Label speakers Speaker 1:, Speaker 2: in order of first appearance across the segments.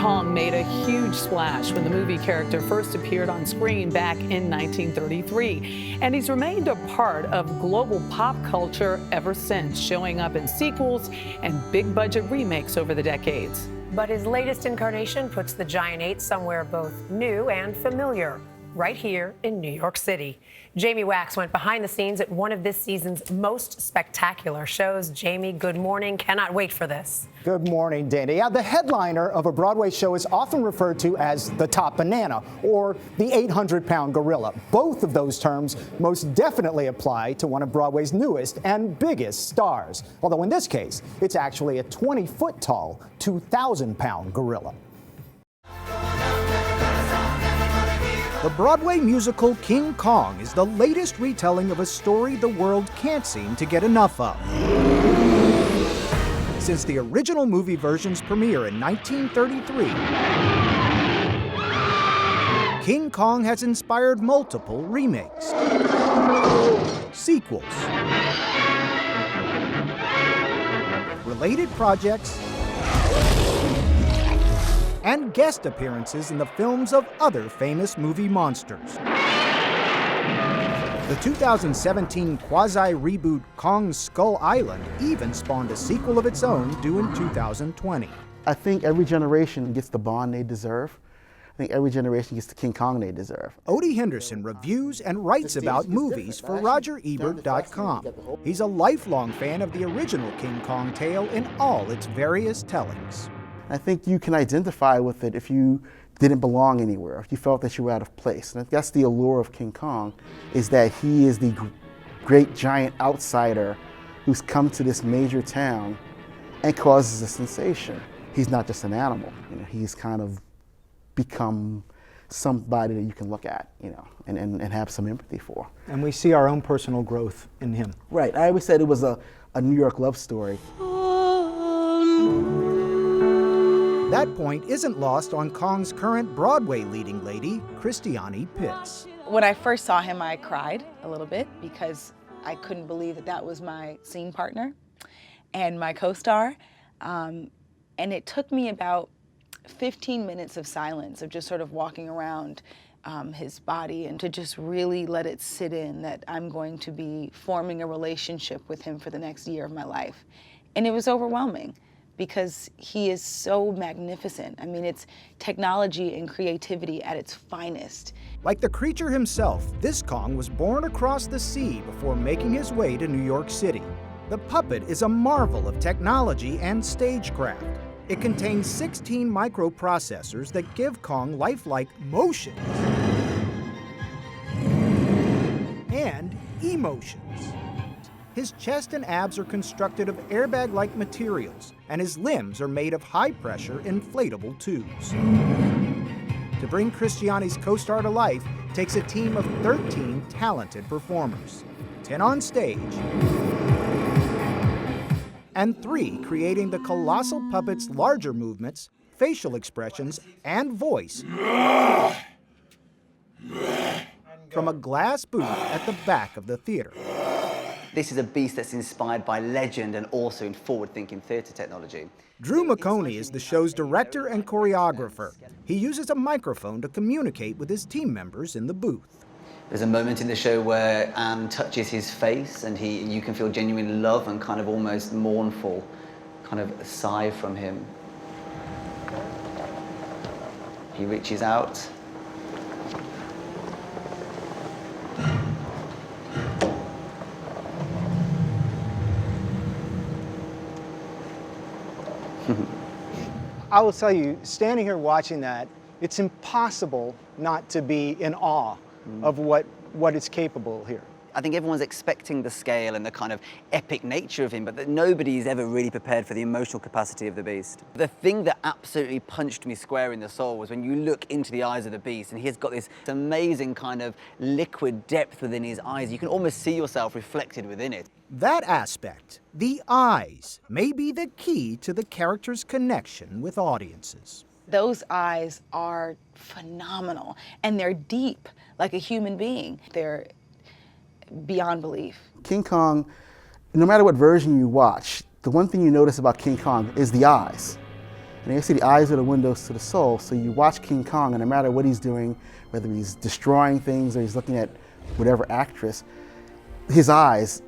Speaker 1: Kong made a huge splash when the movie character first appeared on screen back in 1933. And he's remained a part of global pop culture ever since, showing up in sequels and big-budget remakes over the decades.
Speaker 2: But his latest incarnation puts the giant ape somewhere both new and familiar, right here in New York City. Jamie Wax went behind the scenes at one of this season's most spectacular shows. Jamie, good morning. Cannot wait for this.
Speaker 3: Good morning, Dana. Yeah, the headliner of a Broadway show is often referred to as the top banana or the 800-pound gorilla. Both of those terms most definitely apply to one of Broadway's newest and biggest stars. Although in this case, it's actually a 20-foot-tall, 2,000-pound gorilla.
Speaker 4: The Broadway musical King Kong is the latest retelling of a story the world can't seem to get enough of. Since the original movie version's premiere in 1933, King Kong has inspired multiple remakes, sequels, related projects, and guest appearances in the films of other famous movie monsters. The 2017 quasi-reboot Kong Skull Island even spawned a sequel of its own due in 2020.
Speaker 5: I think every generation gets the Bond they deserve. I think every generation gets the King Kong they deserve.
Speaker 4: Odie Henderson reviews and writes about movies for RogerEbert.com. He's a lifelong fan of the original King Kong tale in all its various tellings.
Speaker 5: I think you can identify with it if you didn't belong anywhere, if you felt that you were out of place. And that's the allure of King Kong, is that he is the great giant outsider who's come to this major town and causes a sensation. He's not just an animal, he's kind of become somebody that you can look at, and have some empathy for.
Speaker 3: And we see our own personal growth in him.
Speaker 5: Right, I always said it was a New York love story.
Speaker 4: That point isn't lost on Kong's current Broadway leading lady, Christiane Pitts.
Speaker 6: When I first saw him, I cried a little bit because I couldn't believe that was my scene partner and my co-star. And it took me about 15 minutes of silence, of just sort of walking around his body and to just really let it sit in that I'm going to be forming a relationship with him for the next year of my life. And it was overwhelming, because he is so magnificent. I mean, it's technology and creativity at its finest.
Speaker 4: Like the creature himself, this Kong was born across the sea before making his way to New York City. The puppet is a marvel of technology and stagecraft. It contains 16 microprocessors that give Kong lifelike motion and emotions. His chest and abs are constructed of airbag-like materials, and his limbs are made of high-pressure inflatable tubes. To bring Christiane's co-star to life takes a team of 13 talented performers, 10 on stage, and 3 creating the colossal puppet's larger movements, facial expressions, and voice from a glass booth at the back of the theater.
Speaker 7: This is a beast that's inspired by legend and also in forward-thinking theatre technology.
Speaker 4: Drew McConey is the show's director and choreographer. He uses a microphone to communicate with his team members in the booth.
Speaker 7: There's a moment in the show where Anne touches his face and you can feel genuine love and kind of almost mournful kind of sigh from him. He reaches out.
Speaker 3: I will tell you, standing here watching that, it's impossible not to be in awe of what it's capable here.
Speaker 7: I think everyone's expecting the scale and the kind of epic nature of him, but that nobody's ever really prepared for the emotional capacity of the beast. The thing that absolutely punched me square in the soul was when you look into the eyes of the beast and he's got this amazing kind of liquid depth within his eyes. You can almost see yourself reflected within it.
Speaker 4: That aspect, the eyes, may be the key to the character's connection with audiences.
Speaker 6: Those eyes are phenomenal, and they're deep, like a human being. They're beyond belief.
Speaker 5: King Kong, no matter what version you watch, the one thing you notice about King Kong is the eyes. And you see the eyes are the windows to the soul, so you watch King Kong, and no matter what he's doing, whether he's destroying things or he's looking at whatever actress, his eyes,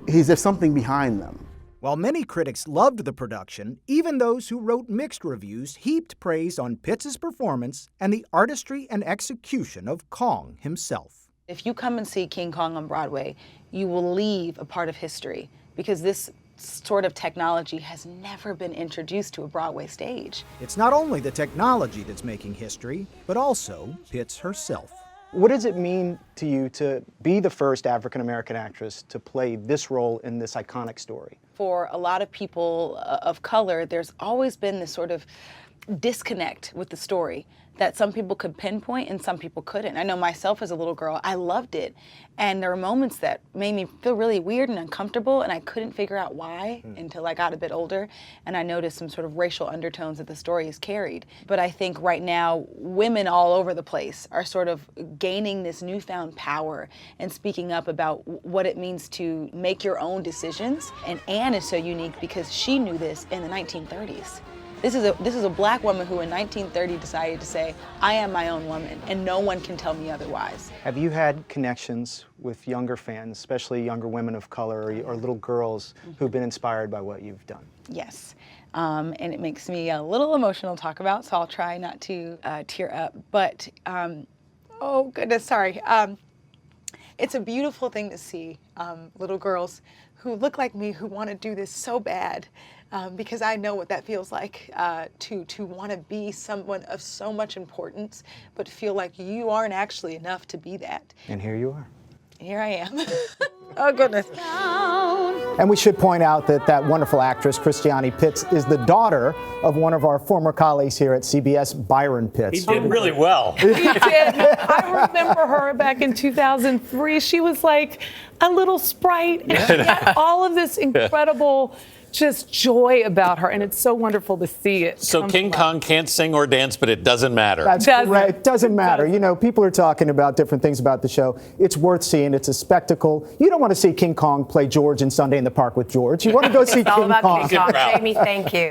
Speaker 5: there's something behind them.
Speaker 4: While many critics loved the production, even those who wrote mixed reviews heaped praise on Pitts' performance and the artistry and execution of Kong himself.
Speaker 6: If you come and see King Kong on Broadway, you will leave a part of history, because this sort of technology has never been introduced to a Broadway stage.
Speaker 4: It's not only the technology that's making history, but also Pitts herself.
Speaker 3: What does it mean to you to be the first African-American actress to play this role in this iconic story?
Speaker 6: For a lot of people of color, there's always been this sort of disconnect with the story that some people could pinpoint and some people couldn't. I know myself as a little girl, I loved it. And there were moments that made me feel really weird and uncomfortable, and I couldn't figure out why until I got a bit older, and I noticed some sort of racial undertones that the story has carried. But I think right now, women all over the place are sort of gaining this newfound power and speaking up about what it means to make your own decisions. And Anne is so unique because she knew this in the 1930s. This is a black woman who in 1930 decided to say, I am my own woman, and no one can tell me otherwise.
Speaker 3: Have you had connections with younger fans, especially younger women of color or little girls who've been inspired by what you've done?
Speaker 6: Yes, and it makes me a little emotional to talk about, so I'll try not to tear up. But, oh goodness, sorry. It's a beautiful thing to see little girls who look like me who want to do this so bad. Because I know what that feels like, to want to be someone of so much importance, but feel like you aren't actually enough to be that.
Speaker 3: And here you are.
Speaker 6: Here I am. Oh, goodness.
Speaker 3: And we should point out that that wonderful actress, Christiane Pitts, is the daughter of one of our former colleagues here at CBS, Byron Pitts.
Speaker 8: He did really well.
Speaker 1: He did. I remember her back in 2003. She was like a little sprite, and she had all of this incredible just joy about her, and it's so wonderful to see it.
Speaker 8: So King Kong can't sing or dance, but it doesn't matter.
Speaker 3: That's correct. It doesn't matter. You know, people are talking about different things about the show. It's worth seeing. It's a spectacle. You don't want to see King Kong play George in Sunday in the Park with George. You want to go see King Kong.
Speaker 2: King Kong. Jamie, thank you.